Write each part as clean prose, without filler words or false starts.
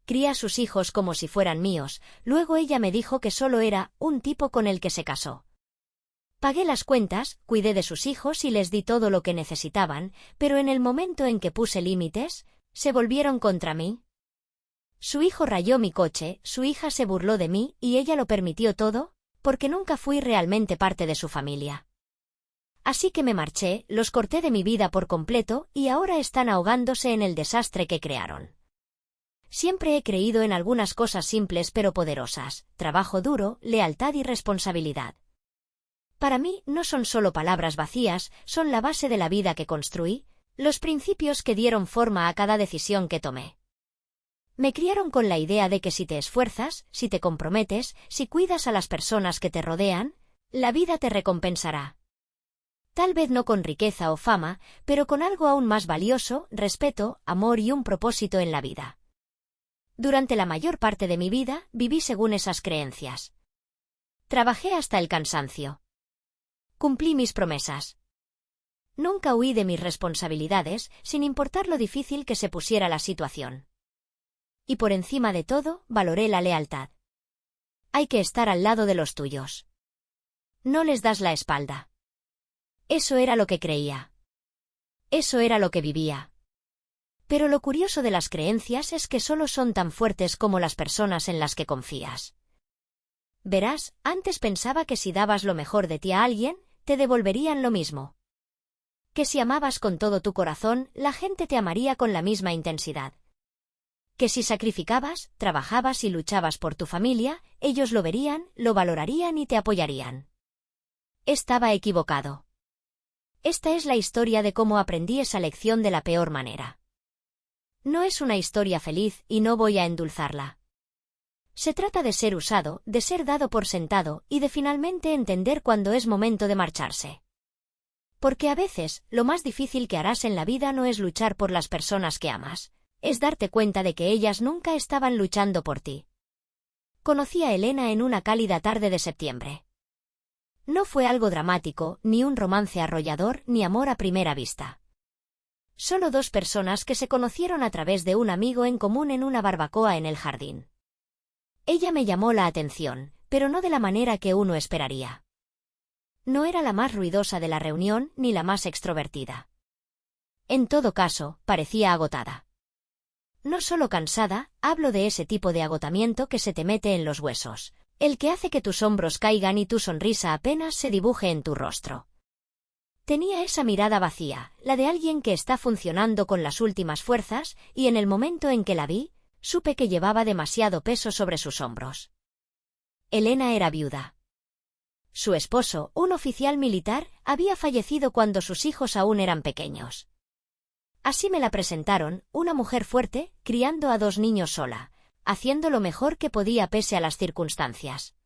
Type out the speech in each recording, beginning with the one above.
cría a sus hijos como si fueran míos, luego ella me dijo que solo era un tipo con el que se casó. Pagué las cuentas, cuidé de sus hijos y les di todo lo que necesitaban, pero en el momento en que puse límites, se volvieron contra mí. Su hijo rayó mi coche, su hija se burló de mí y ella lo permitió todo, porque nunca fui realmente parte de su familia. Así que me marché, los corté de mi vida por completo y ahora están ahogándose en el desastre que crearon. Siempre he creído en algunas cosas simples pero poderosas: trabajo duro, lealtad y responsabilidad. Para mí no son solo palabras vacías, son la base de la vida que construí, los principios que dieron forma a cada decisión que tomé. Me criaron con la idea de que si te esfuerzas, si te comprometes, si cuidas a las personas que te rodean, la vida te recompensará. Tal vez no con riqueza o fama, pero con algo aún más valioso: respeto, amor y un propósito en la vida. Durante la mayor parte de mi vida, viví según esas creencias. Trabajé hasta el cansancio. Cumplí mis promesas. Nunca huí de mis responsabilidades, sin importar lo difícil que se pusiera la situación. Y por encima de todo, valoré la lealtad. Hay que estar al lado de los tuyos. No les das la espalda. Eso era lo que creía. Eso era lo que vivía. Pero lo curioso de las creencias es que solo son tan fuertes como las personas en las que confías. Verás, antes pensaba que si dabas lo mejor de ti a alguien, te devolverían lo mismo. Que si amabas con todo tu corazón, la gente te amaría con la misma intensidad. Que si sacrificabas, trabajabas y luchabas por tu familia, ellos lo verían, lo valorarían y te apoyarían. Estaba equivocado. Esta es la historia de cómo aprendí esa lección de la peor manera. No es una historia feliz y no voy a endulzarla. Se trata de ser usado, de ser dado por sentado y de finalmente entender cuándo es momento de marcharse. Porque a veces, lo más difícil que harás en la vida no es luchar por las personas que amas, es darte cuenta de que ellas nunca estaban luchando por ti. Conocí a Elena en una cálida tarde de septiembre. No fue algo dramático, ni un romance arrollador, ni amor a primera vista. Solo dos personas que se conocieron a través de un amigo en común en una barbacoa en el jardín. Ella me llamó la atención, pero no de la manera que uno esperaría. No era la más ruidosa de la reunión, ni la más extrovertida. En todo caso, parecía agotada. No solo cansada, hablo de ese tipo de agotamiento que se te mete en los huesos, el que hace que tus hombros caigan y tu sonrisa apenas se dibuje en tu rostro. Tenía esa mirada vacía, la de alguien que está funcionando con las últimas fuerzas, y en el momento en que la vi, supe que llevaba demasiado peso sobre sus hombros. Elena era viuda. Su esposo, un oficial militar, había fallecido cuando sus hijos aún eran pequeños. Así me la presentaron, una mujer fuerte, criando a dos niños sola, haciendo lo mejor que podía pese a las circunstancias.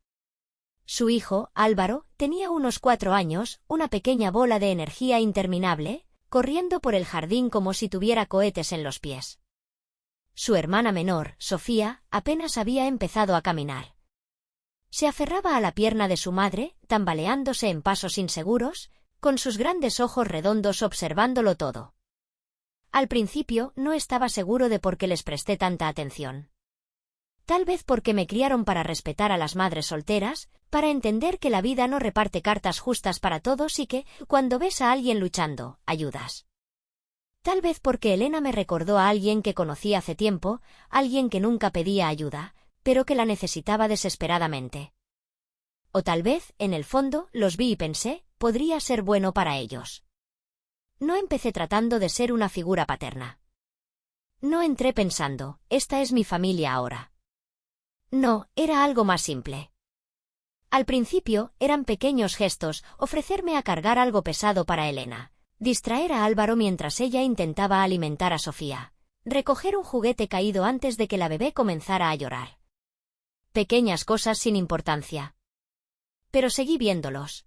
Su hijo, Álvaro, tenía unos 4 años, una pequeña bola de energía interminable, corriendo por el jardín como si tuviera cohetes en los pies. Su hermana menor, Sofía, apenas había empezado a caminar. Se aferraba a la pierna de su madre, tambaleándose en pasos inseguros, con sus grandes ojos redondos observándolo todo. Al principio no estaba seguro de por qué les presté tanta atención. Tal vez porque me criaron para respetar a las madres solteras, para entender que la vida no reparte cartas justas para todos y que, cuando ves a alguien luchando, ayudas. Tal vez porque Elena me recordó a alguien que conocí hace tiempo, alguien que nunca pedía ayuda, pero que la necesitaba desesperadamente. O tal vez, en el fondo, los vi y pensé, podría ser bueno para ellos. No empecé tratando de ser una figura paterna. No entré pensando, esta es mi familia ahora. No, era algo más simple. Al principio, eran pequeños gestos, ofrecerme a cargar algo pesado para Elena, distraer a Álvaro mientras ella intentaba alimentar a Sofía, recoger un juguete caído antes de que la bebé comenzara a llorar. Pequeñas cosas sin importancia. Pero seguí viéndolos.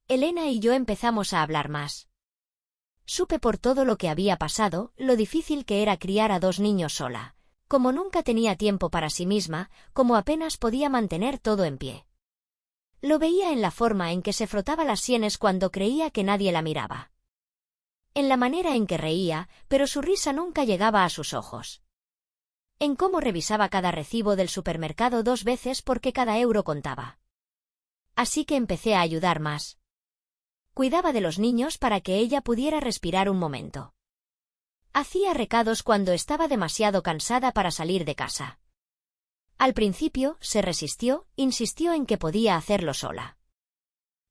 Elena y yo empezamos a hablar más. Supe por todo lo que había pasado, lo difícil que era criar a 2 niños sola. Como nunca tenía tiempo para sí misma, como apenas podía mantener todo en pie. Lo veía en la forma en que se frotaba las sienes cuando creía que nadie la miraba. En la manera en que reía, pero su risa nunca llegaba a sus ojos. en cómo revisaba cada recibo del supermercado 2 veces porque cada euro contaba. Así que empecé a ayudar más. Cuidaba de los niños para que ella pudiera respirar un momento. Hacía recados cuando estaba demasiado cansada para salir de casa. Al principio, se resistió, insistió en que podía hacerlo sola.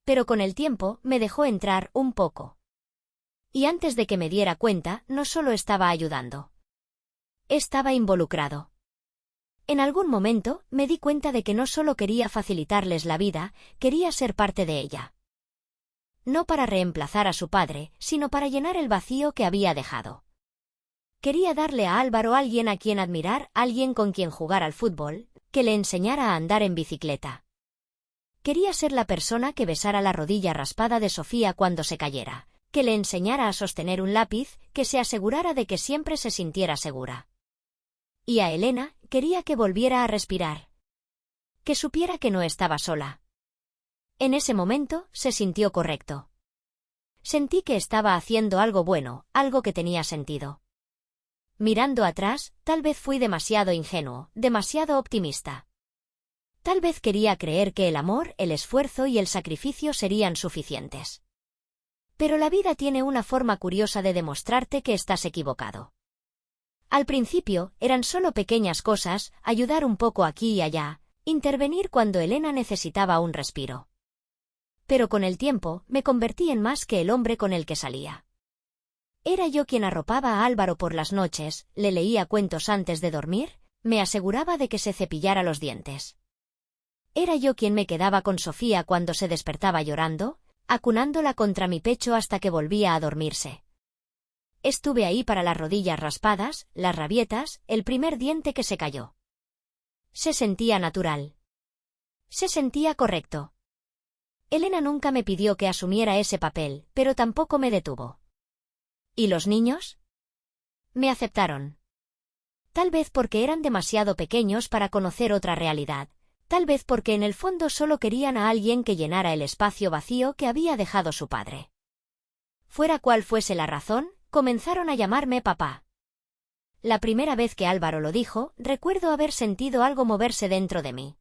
Pero con el tiempo, me dejó entrar un poco. Y antes de que me diera cuenta, no solo estaba ayudando. Estaba involucrado. En algún momento, me di cuenta de que no solo quería facilitarles la vida, quería ser parte de ella. No para reemplazar a su padre, sino para llenar el vacío que había dejado. Quería darle a Álvaro alguien a quien admirar, alguien con quien jugar al fútbol, que le enseñara a andar en bicicleta. Quería ser la persona que besara la rodilla raspada de Sofía cuando se cayera, que le enseñara a sostener un lápiz, que se asegurara de que siempre se sintiera segura. Y a Elena, quería que volviera a respirar. Que supiera que no estaba sola. En ese momento, se sintió correcto. Sentí que estaba haciendo algo bueno, algo que tenía sentido. Mirando atrás, tal vez fui demasiado ingenuo, demasiado optimista. Tal vez quería creer que el amor, el esfuerzo y el sacrificio serían suficientes. Pero la vida tiene una forma curiosa de demostrarte que estás equivocado. Al principio, eran solo pequeñas cosas, ayudar un poco aquí y allá, intervenir cuando Elena necesitaba un respiro. Pero con el tiempo, me convertí en más que el hombre con el que salía. Era yo quien arropaba a Álvaro por las noches, le leía cuentos antes de dormir, me aseguraba de que se cepillara los dientes. Era yo quien me quedaba con Sofía cuando se despertaba llorando, acunándola contra mi pecho hasta que volvía a dormirse. Estuve ahí para las rodillas raspadas, las rabietas, el primer diente que se cayó. Se sentía natural. Se sentía correcto. Elena nunca me pidió que asumiera ese papel, pero tampoco me detuvo. ¿Y los niños? Me aceptaron. Tal vez porque eran demasiado pequeños para conocer otra realidad, tal vez porque en el fondo solo querían a alguien que llenara el espacio vacío que había dejado su padre. Fuera cual fuese la razón, comenzaron a llamarme papá. La primera vez que Álvaro lo dijo, recuerdo haber sentido algo moverse dentro de mí.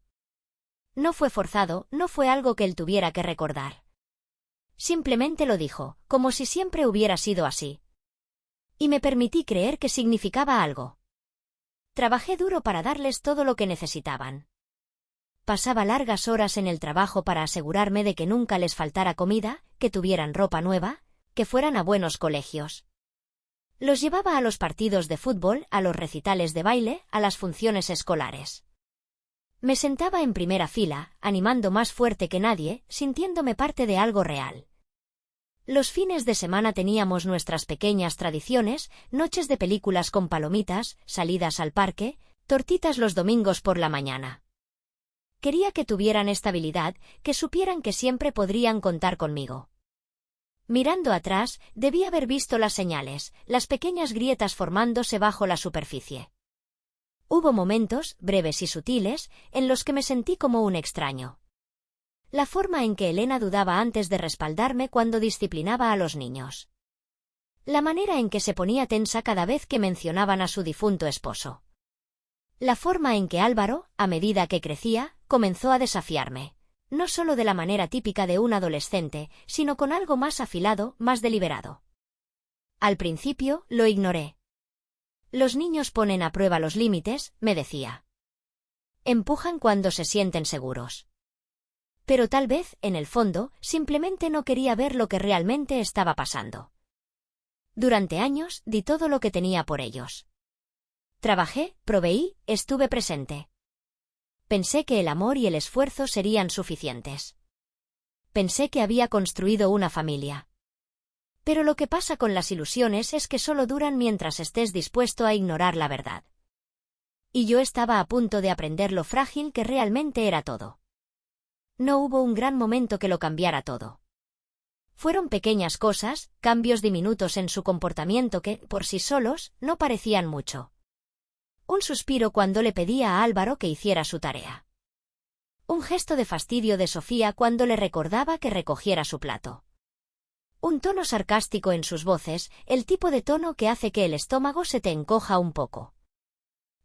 No fue forzado, no fue algo que él tuviera que recordar. Simplemente lo dijo, como si siempre hubiera sido así. Y me permití creer que significaba algo. Trabajé duro para darles todo lo que necesitaban. Pasaba largas horas en el trabajo para asegurarme de que nunca les faltara comida, que tuvieran ropa nueva, que fueran a buenos colegios. Los llevaba a los partidos de fútbol, a los recitales de baile, a las funciones escolares. Me sentaba en primera fila, animando más fuerte que nadie, sintiéndome parte de algo real. Los fines de semana teníamos nuestras pequeñas tradiciones, noches de películas con palomitas, salidas al parque, tortitas los domingos por la mañana. Quería que tuvieran estabilidad, que supieran que siempre podrían contar conmigo. Mirando atrás, debí haber visto las señales, las pequeñas grietas formándose bajo la superficie. Hubo momentos, breves y sutiles, en los que me sentí como un extraño. La forma en que Elena dudaba antes de respaldarme cuando disciplinaba a los niños. La manera en que se ponía tensa cada vez que mencionaban a su difunto esposo. La forma en que Álvaro, a medida que crecía, comenzó a desafiarme, no solo de la manera típica de un adolescente, sino con algo más afilado, más deliberado. Al principio, lo ignoré. Los niños ponen a prueba los límites, me decía. Empujan cuando se sienten seguros. Pero tal vez, en el fondo, simplemente no quería ver lo que realmente estaba pasando. Durante años, di todo lo que tenía por ellos. Trabajé, proveí, estuve presente. Pensé que el amor y el esfuerzo serían suficientes. Pensé que había construido una familia. Pero lo que pasa con las ilusiones es que solo duran mientras estés dispuesto a ignorar la verdad. Y yo estaba a punto de aprender lo frágil que realmente era todo. No hubo un gran momento que lo cambiara todo. Fueron pequeñas cosas, cambios diminutos en su comportamiento que, por sí solos, no parecían mucho. Un suspiro cuando le pedía a Álvaro que hiciera su tarea. Un gesto de fastidio de Sofía cuando le recordaba que recogiera su plato. Un tono sarcástico en sus voces, el tipo de tono que hace que el estómago se te encoja un poco.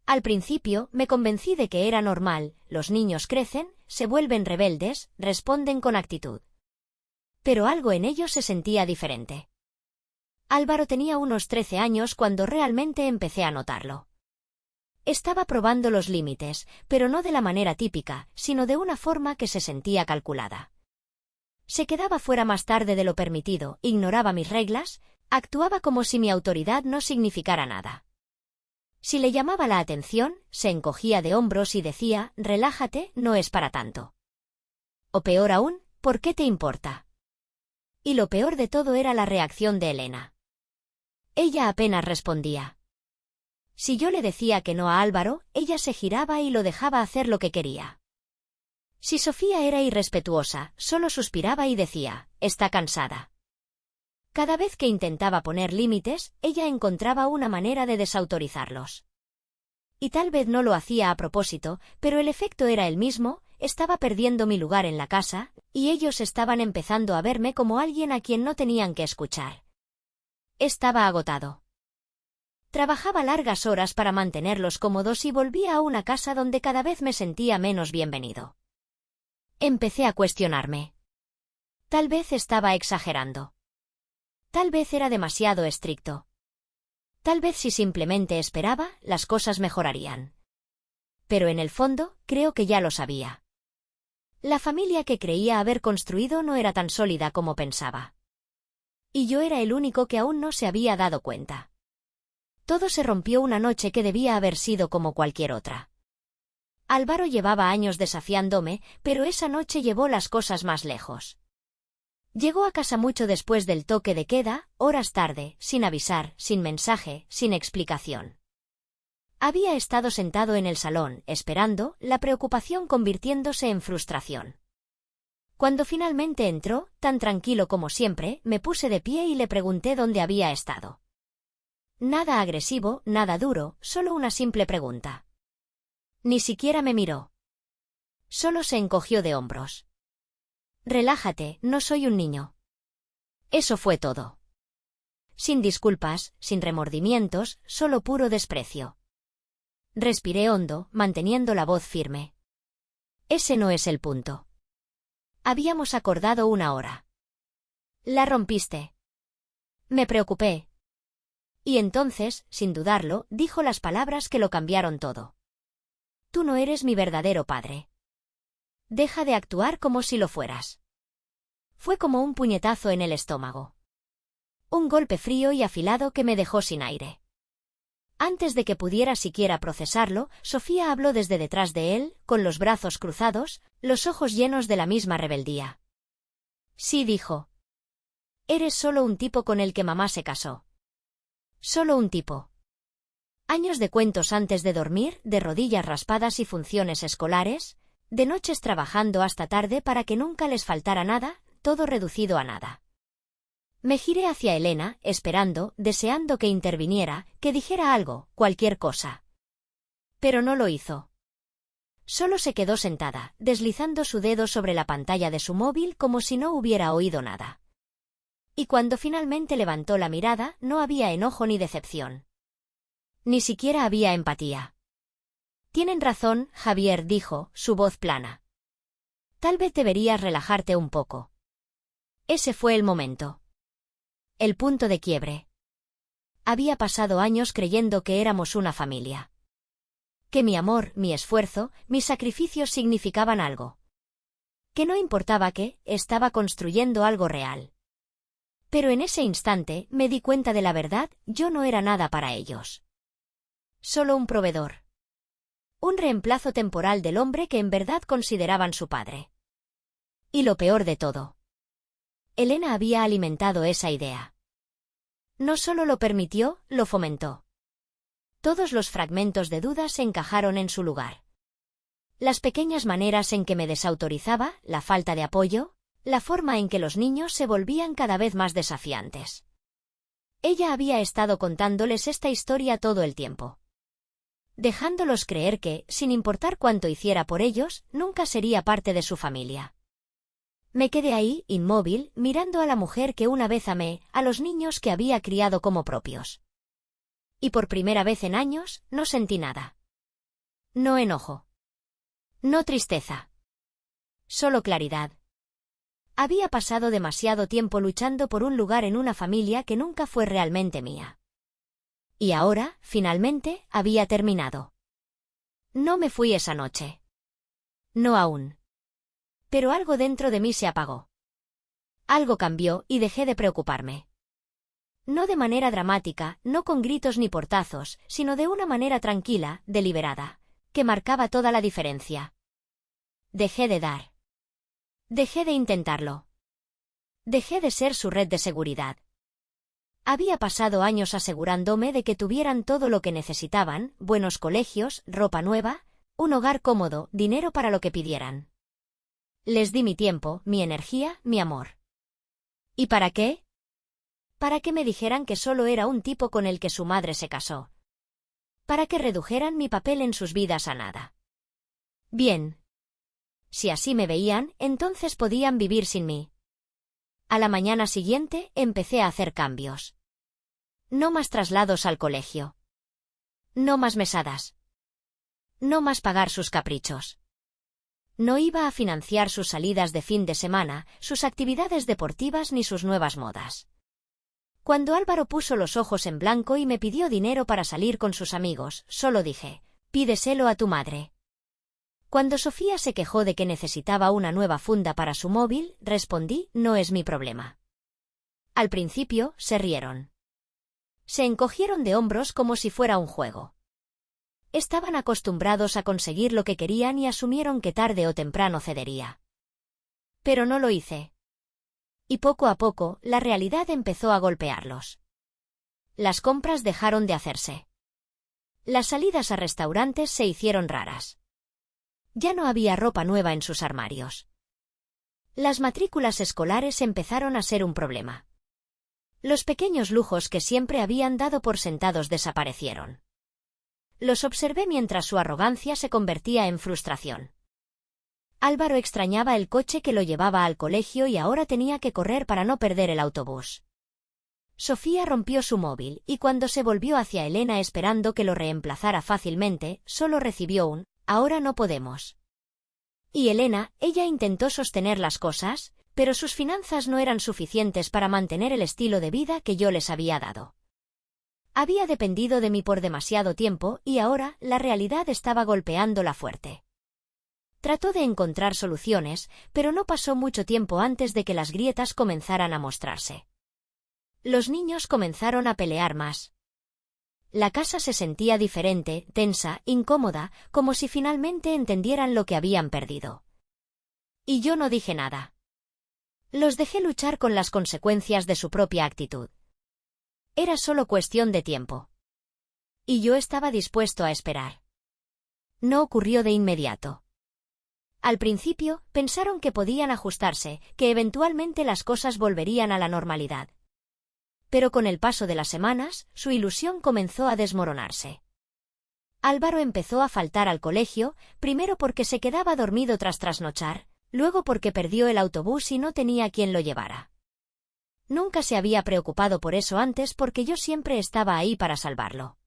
Al principio me convencí de que era normal, los niños crecen, se vuelven rebeldes, responden con actitud. Pero algo en ellos se sentía diferente. Álvaro tenía unos 13 años cuando realmente empecé a notarlo. Estaba probando los límites, pero no de la manera típica, sino de una forma que se sentía calculada. Se quedaba fuera más tarde de lo permitido, ignoraba mis reglas, actuaba como si mi autoridad no significara nada. Si le llamaba la atención, se encogía de hombros y decía, relájate, no es para tanto. O peor aún, ¿por qué te importa? Y lo peor de todo era la reacción de Elena. Ella apenas respondía. Si yo le decía que no a Álvaro, ella se giraba y lo dejaba hacer lo que quería. Si Sofía era irrespetuosa, solo suspiraba y decía, está cansada. Cada vez que intentaba poner límites, ella encontraba una manera de desautorizarlos. Y tal vez no lo hacía a propósito, pero el efecto era el mismo, estaba perdiendo mi lugar en la casa, y ellos estaban empezando a verme como alguien a quien no tenían que escuchar. Estaba agotado. Trabajaba largas horas para mantenerlos cómodos y volvía a una casa donde cada vez me sentía menos bienvenido. Empecé a cuestionarme. Tal vez estaba exagerando. Tal vez era demasiado estricto. Tal vez si simplemente esperaba, las cosas mejorarían. Pero en el fondo, creo que ya lo sabía. La familia que creía haber construido no era tan sólida como pensaba. Y yo era el único que aún no se había dado cuenta. Todo se rompió una noche que debía haber sido como cualquier otra. Álvaro llevaba años desafiándome, pero esa noche llevó las cosas más lejos. Llegó a casa mucho después del toque de queda, horas tarde, sin avisar, sin mensaje, sin explicación. Había estado sentado en el salón, esperando, la preocupación convirtiéndose en frustración. Cuando finalmente entró, tan tranquilo como siempre, me puse de pie y le pregunté dónde había estado. Nada agresivo, nada duro, solo una simple pregunta. Ni siquiera me miró. Solo se encogió de hombros. Relájate, no soy un niño. Eso fue todo. Sin disculpas, sin remordimientos, solo puro desprecio. Respiré hondo, manteniendo la voz firme. Ese no es el punto. Habíamos acordado una hora. La rompiste. Me preocupé. Y entonces, sin dudarlo, dijo las palabras que lo cambiaron todo. Tú no eres mi verdadero padre. Deja de actuar como si lo fueras. Fue como un puñetazo en el estómago. Un golpe frío y afilado que me dejó sin aire. Antes de que pudiera siquiera procesarlo, Sofía habló desde detrás de él, con los brazos cruzados, los ojos llenos de la misma rebeldía. Sí, dijo. Eres solo un tipo con el que mamá se casó. Solo un tipo. Años de cuentos antes de dormir, de rodillas raspadas y funciones escolares, de noches trabajando hasta tarde para que nunca les faltara nada, todo reducido a nada. Me giré hacia Elena, esperando, deseando que interviniera, que dijera algo, cualquier cosa. Pero no lo hizo. Solo se quedó sentada, deslizando su dedo sobre la pantalla de su móvil como si no hubiera oído nada. Y cuando finalmente levantó la mirada, no había enojo ni decepción. Ni siquiera había empatía. Tienen razón, Javier, dijo, su voz plana. Tal vez deberías relajarte un poco. Ese fue el momento. El punto de quiebre. Había pasado años creyendo que éramos una familia. Que mi amor, mi esfuerzo, mis sacrificios significaban algo. Que no importaba que, estaba construyendo algo real. Pero en ese instante me di cuenta de la verdad, yo no era nada para ellos. Solo un proveedor. Un reemplazo temporal del hombre que en verdad consideraban su padre. Y lo peor de todo. Elena había alimentado esa idea. No solo lo permitió, lo fomentó. Todos los fragmentos de duda se encajaron en su lugar. Las pequeñas maneras en que me desautorizaba, la falta de apoyo, la forma en que los niños se volvían cada vez más desafiantes. Ella había estado contándoles esta historia todo el tiempo. Dejándolos creer que, sin importar cuánto hiciera por ellos, nunca sería parte de su familia. Me quedé ahí, inmóvil, mirando a la mujer que una vez amé, a los niños que había criado como propios. Y por primera vez en años, no sentí nada. No enojo. No tristeza. Solo claridad. Había pasado demasiado tiempo luchando por un lugar en una familia que nunca fue realmente mía. Y ahora, finalmente, había terminado. No me fui esa noche. No aún. Pero algo dentro de mí se apagó. Algo cambió y dejé de preocuparme. No de manera dramática, no con gritos ni portazos, sino de una manera tranquila, deliberada, que marcaba toda la diferencia. Dejé de dar. Dejé de intentarlo. Dejé de ser su red de seguridad. Había pasado años asegurándome de que tuvieran todo lo que necesitaban, buenos colegios, ropa nueva, un hogar cómodo, dinero para lo que pidieran. Les di mi tiempo, mi energía, mi amor. ¿Y para qué? Para que me dijeran que solo era un tipo con el que su madre se casó. Para que redujeran mi papel en sus vidas a nada. Bien. Si así me veían, entonces podían vivir sin mí. A la mañana siguiente empecé a hacer cambios. No más traslados al colegio. No más mesadas. No más pagar sus caprichos. No iba a financiar sus salidas de fin de semana, sus actividades deportivas ni sus nuevas modas. Cuando Álvaro puso los ojos en blanco y me pidió dinero para salir con sus amigos, solo dije, pídeselo a tu madre. Cuando Sofía se quejó de que necesitaba una nueva funda para su móvil, respondí, no es mi problema. Al principio, se rieron. Se encogieron de hombros como si fuera un juego. Estaban acostumbrados a conseguir lo que querían y asumieron que tarde o temprano cedería. Pero no lo hice. Y poco a poco, la realidad empezó a golpearlos. Las compras dejaron de hacerse. Las salidas a restaurantes se hicieron raras. Ya no había ropa nueva en sus armarios. Las matrículas escolares empezaron a ser un problema. Los pequeños lujos que siempre habían dado por sentados desaparecieron. Los observé mientras su arrogancia se convertía en frustración. Álvaro extrañaba el coche que lo llevaba al colegio y ahora tenía que correr para no perder el autobús. Sofía rompió su móvil y cuando se volvió hacia Elena esperando que lo reemplazara fácilmente, solo recibió un «ahora no podemos». Y Elena, ella intentó sostener las cosas, pero sus finanzas no eran suficientes para mantener el estilo de vida que yo les había dado. Había dependido de mí por demasiado tiempo y ahora la realidad estaba golpeándola fuerte. Trató de encontrar soluciones, pero no pasó mucho tiempo antes de que las grietas comenzaran a mostrarse. Los niños comenzaron a pelear más. La casa se sentía diferente, tensa, incómoda, como si finalmente entendieran lo que habían perdido. Y yo no dije nada. Los dejé luchar con las consecuencias de su propia actitud. Era solo cuestión de tiempo. Y yo estaba dispuesto a esperar. No ocurrió de inmediato. Al principio, pensaron que podían ajustarse, que eventualmente las cosas volverían a la normalidad. Pero con el paso de las semanas, su ilusión comenzó a desmoronarse. Álvaro empezó a faltar al colegio, primero porque se quedaba dormido tras trasnochar, luego porque perdió el autobús y no tenía quien lo llevara. Nunca se había preocupado por eso antes porque yo siempre estaba ahí para salvarlo.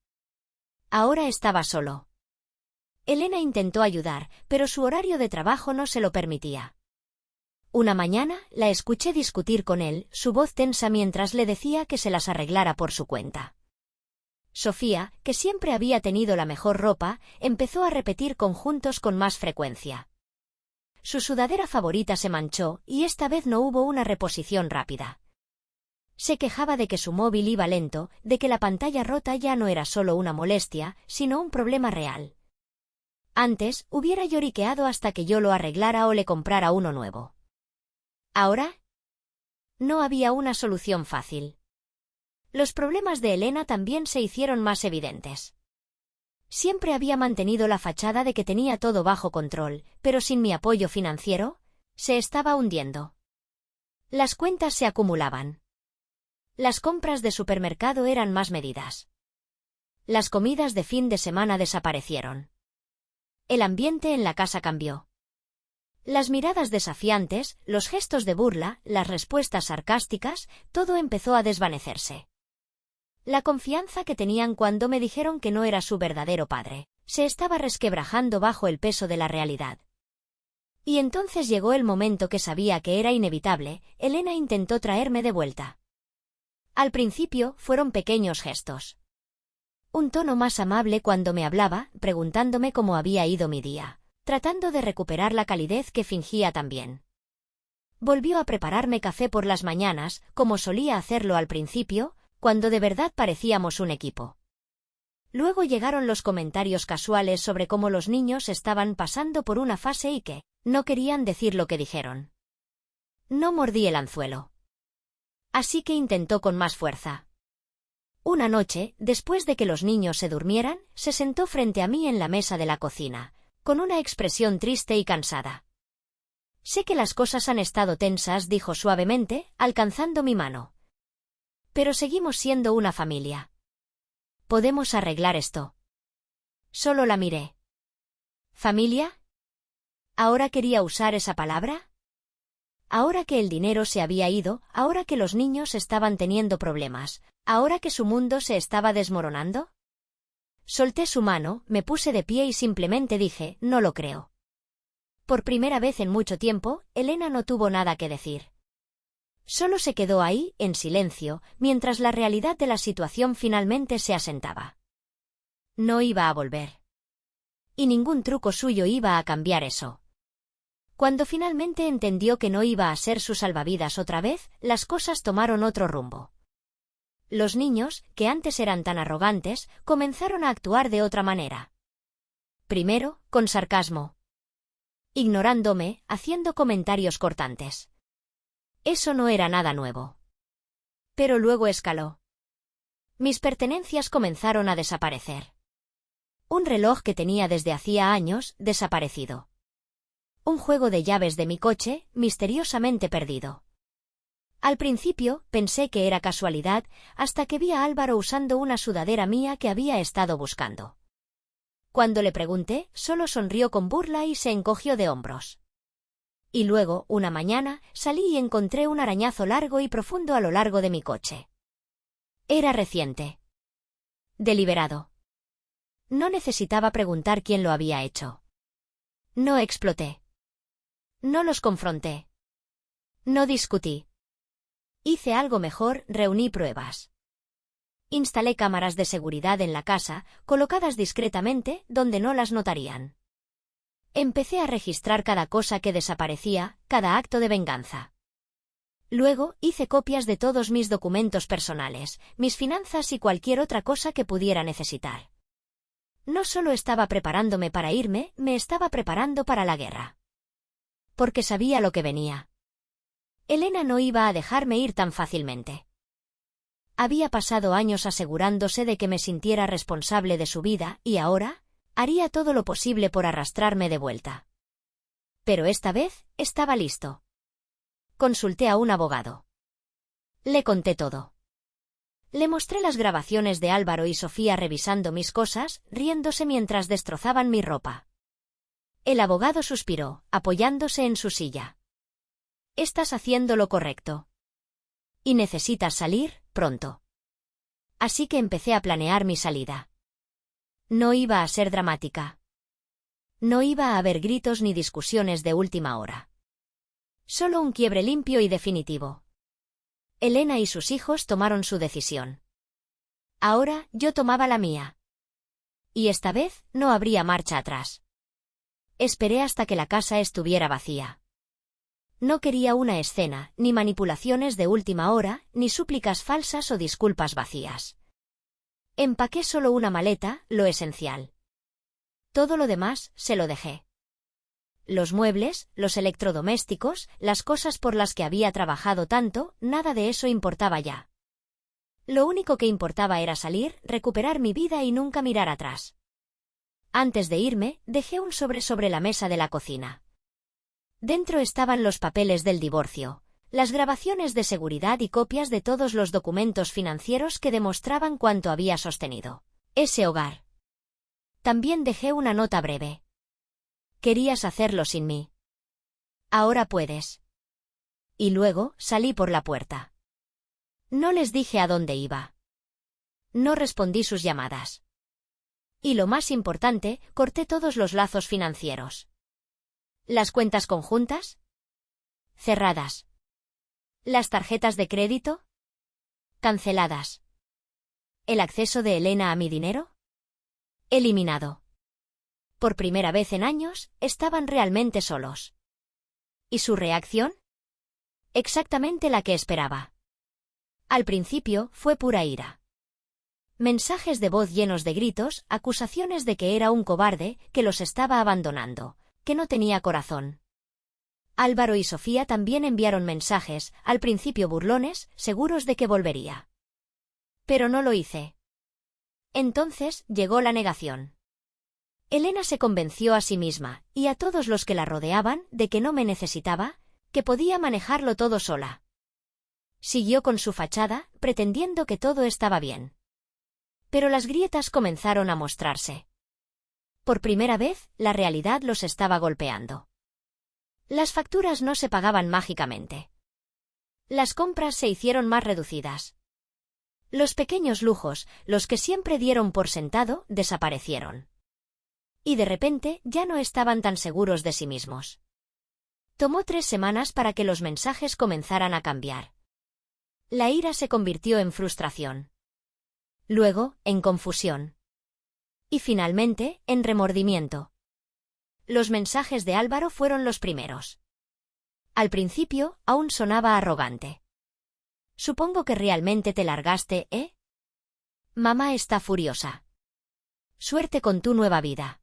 Ahora estaba solo. Elena intentó ayudar, pero su horario de trabajo no se lo permitía. Una mañana, la escuché discutir con él, su voz tensa mientras le decía que se las arreglara por su cuenta. Sofía, que siempre había tenido la mejor ropa, empezó a repetir conjuntos con más frecuencia. Su sudadera favorita se manchó, y esta vez no hubo una reposición rápida. Se quejaba de que su móvil iba lento, de que la pantalla rota ya no era solo una molestia, sino un problema real. Antes, hubiera lloriqueado hasta que yo lo arreglara o le comprara uno nuevo. ¿Ahora? No había una solución fácil. Los problemas de Elena también se hicieron más evidentes. Siempre había mantenido la fachada de que tenía todo bajo control, pero sin mi apoyo financiero, se estaba hundiendo. Las cuentas se acumulaban. Las compras de supermercado eran más medidas. Las comidas de fin de semana desaparecieron. El ambiente en la casa cambió. Las miradas desafiantes, los gestos de burla, las respuestas sarcásticas, todo empezó a desvanecerse. La confianza que tenían cuando me dijeron que no era su verdadero padre, se estaba resquebrajando bajo el peso de la realidad. Y entonces llegó el momento que sabía que era inevitable. Elena intentó traerme de vuelta. Al principio fueron pequeños gestos. Un tono más amable cuando me hablaba, preguntándome cómo había ido mi día, tratando de recuperar la calidez que fingía también. Volvió a prepararme café por las mañanas, como solía hacerlo al principio, cuando de verdad parecíamos un equipo. Luego llegaron los comentarios casuales sobre cómo los niños estaban pasando por una fase y que no querían decir lo que dijeron. No mordí el anzuelo. Así que intentó con más fuerza. Una noche, después de que los niños se durmieran, se sentó frente a mí en la mesa de la cocina, con una expresión triste y cansada. Sé que las cosas han estado tensas, dijo suavemente, alcanzando mi mano. Pero seguimos siendo una familia. Podemos arreglar esto. Solo la miré. ¿Familia? ¿Ahora quería usar esa palabra? Ahora que el dinero se había ido, ahora que los niños estaban teniendo problemas, ahora que su mundo se estaba desmoronando. Solté su mano, me puse de pie y simplemente dije, no lo creo. Por primera vez en mucho tiempo, Elena no tuvo nada que decir. Solo se quedó ahí, en silencio, mientras la realidad de la situación finalmente se asentaba. No iba a volver. Y ningún truco suyo iba a cambiar eso. Cuando finalmente entendió que no iba a ser su salvavidas otra vez, las cosas tomaron otro rumbo. Los niños, que antes eran tan arrogantes, comenzaron a actuar de otra manera. Primero, con sarcasmo. Ignorándome, haciendo comentarios cortantes. Eso no era nada nuevo. Pero luego escaló. Mis pertenencias comenzaron a desaparecer. Un reloj que tenía desde hacía años, desaparecido. Un juego de llaves de mi coche, misteriosamente perdido. Al principio, pensé que era casualidad, hasta que vi a Álvaro usando una sudadera mía que había estado buscando. Cuando le pregunté, solo sonrió con burla y se encogió de hombros. Y luego, una mañana, salí y encontré un arañazo largo y profundo a lo largo de mi coche. Era reciente. Deliberado. No necesitaba preguntar quién lo había hecho. No exploté. No los confronté. No discutí. Hice algo mejor, reuní pruebas. Instalé cámaras de seguridad en la casa, colocadas discretamente, donde no las notarían. Empecé a registrar cada cosa que desaparecía, cada acto de venganza. Luego, hice copias de todos mis documentos personales, mis finanzas y cualquier otra cosa que pudiera necesitar. No solo estaba preparándome para irme, me estaba preparando para la guerra. Porque sabía lo que venía. Elena no iba a dejarme ir tan fácilmente. Había pasado años asegurándose de que me sintiera responsable de su vida, y ahora, haría todo lo posible por arrastrarme de vuelta. Pero esta vez, estaba listo. Consulté a un abogado. Le conté todo. Le mostré las grabaciones de Álvaro y Sofía revisando mis cosas, riéndose mientras destrozaban mi ropa. El abogado suspiró, apoyándose en su silla. Estás haciendo lo correcto. Y necesitas salir, pronto. Así que empecé a planear mi salida. No iba a ser dramática. No iba a haber gritos ni discusiones de última hora. Solo un quiebre limpio y definitivo. Elena y sus hijos tomaron su decisión. Ahora, yo tomaba la mía. Y esta vez, no habría marcha atrás. Esperé hasta que la casa estuviera vacía. No quería una escena, ni manipulaciones de última hora, ni súplicas falsas o disculpas vacías. Empaqué solo una maleta, lo esencial. Todo lo demás, se lo dejé. Los muebles, los electrodomésticos, las cosas por las que había trabajado tanto, nada de eso importaba ya. Lo único que importaba era salir, recuperar mi vida y nunca mirar atrás. Antes de irme, dejé un sobre la mesa de la cocina. Dentro estaban los papeles del divorcio, las grabaciones de seguridad y copias de todos los documentos financieros que demostraban cuánto había sostenido ese hogar. También dejé una nota breve. Querías hacerlo sin mí. Ahora puedes. Y luego, salí por la puerta. No les dije a dónde iba. No respondí sus llamadas. Y lo más importante, corté todos los lazos financieros. ¿Las cuentas conjuntas? Cerradas. ¿Las tarjetas de crédito? Canceladas. ¿El acceso de Elena a mi dinero? Eliminado. Por primera vez en años, estaban realmente solos. ¿Y su reacción? Exactamente la que esperaba. Al principio, fue pura ira. Mensajes de voz llenos de gritos, acusaciones de que era un cobarde, que los estaba abandonando, que no tenía corazón. Álvaro y Sofía también enviaron mensajes, al principio burlones, seguros de que volvería. Pero no lo hice. Entonces llegó la negación. Elena se convenció a sí misma, y a todos los que la rodeaban, de que no me necesitaba, que podía manejarlo todo sola. Siguió con su fachada, pretendiendo que todo estaba bien. Pero las grietas comenzaron a mostrarse. Por primera vez, la realidad los estaba golpeando. Las facturas no se pagaban mágicamente. Las compras se hicieron más reducidas. Los pequeños lujos, los que siempre dieron por sentado, desaparecieron. Y de repente ya no estaban tan seguros de sí mismos. Tomó 3 semanas para que los mensajes comenzaran a cambiar. La ira se convirtió en frustración. Luego, en confusión. Y finalmente, en remordimiento. Los mensajes de Álvaro fueron los primeros. Al principio, aún sonaba arrogante. Supongo que realmente te largaste, ¿eh? Mamá está furiosa. Suerte con tu nueva vida.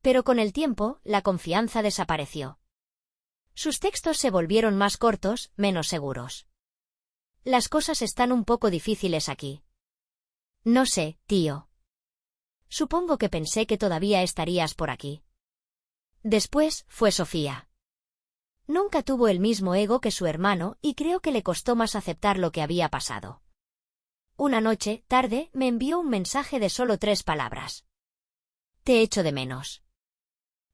Pero con el tiempo, la confianza desapareció. Sus textos se volvieron más cortos, menos seguros. Las cosas están un poco difíciles aquí. No sé, tío. Supongo que pensé que todavía estarías por aquí. Después, fue Sofía. Nunca tuvo el mismo ego que su hermano y creo que le costó más aceptar lo que había pasado. Una noche, tarde, me envió un mensaje de solo 3 palabras. Te echo de menos.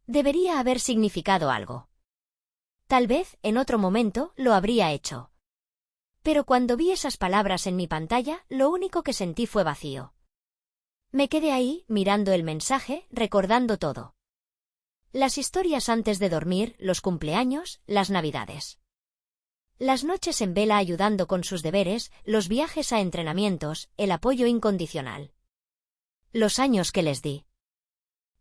Debería haber significado algo. Tal vez, en otro momento, lo habría hecho. Pero cuando vi esas palabras en mi pantalla, lo único que sentí fue vacío. Me quedé ahí, mirando el mensaje, recordando todo. Las historias antes de dormir, los cumpleaños, las navidades. Las noches en vela ayudando con sus deberes, los viajes a entrenamientos, el apoyo incondicional. Los años que les di.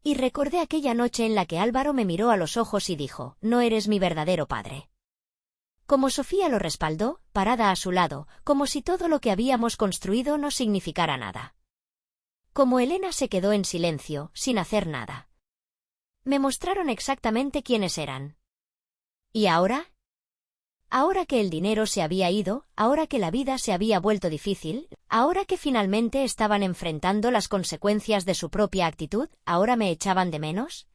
Y recordé aquella noche en la que Álvaro me miró a los ojos y dijo, no eres mi verdadero padre. Como Sofía lo respaldó, parada a su lado, como si todo lo que habíamos construido no significara nada. Como Elena se quedó en silencio, sin hacer nada. Me mostraron exactamente quiénes eran. ¿Y ahora? Ahora que el dinero se había ido, ahora que la vida se había vuelto difícil, ahora que finalmente estaban enfrentando las consecuencias de su propia actitud, ¿ahora me echaban de menos?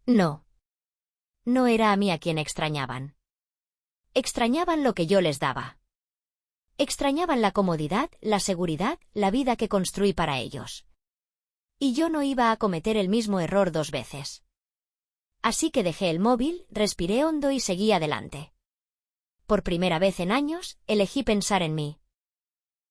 No. No era a mí a quien extrañaban. Extrañaban lo que yo les daba. Extrañaban la comodidad, la seguridad, la vida que construí para ellos. Y yo no iba a cometer el mismo error 2 veces. Así que dejé el móvil, respiré hondo y seguí adelante. Por primera vez en años, elegí pensar en mí.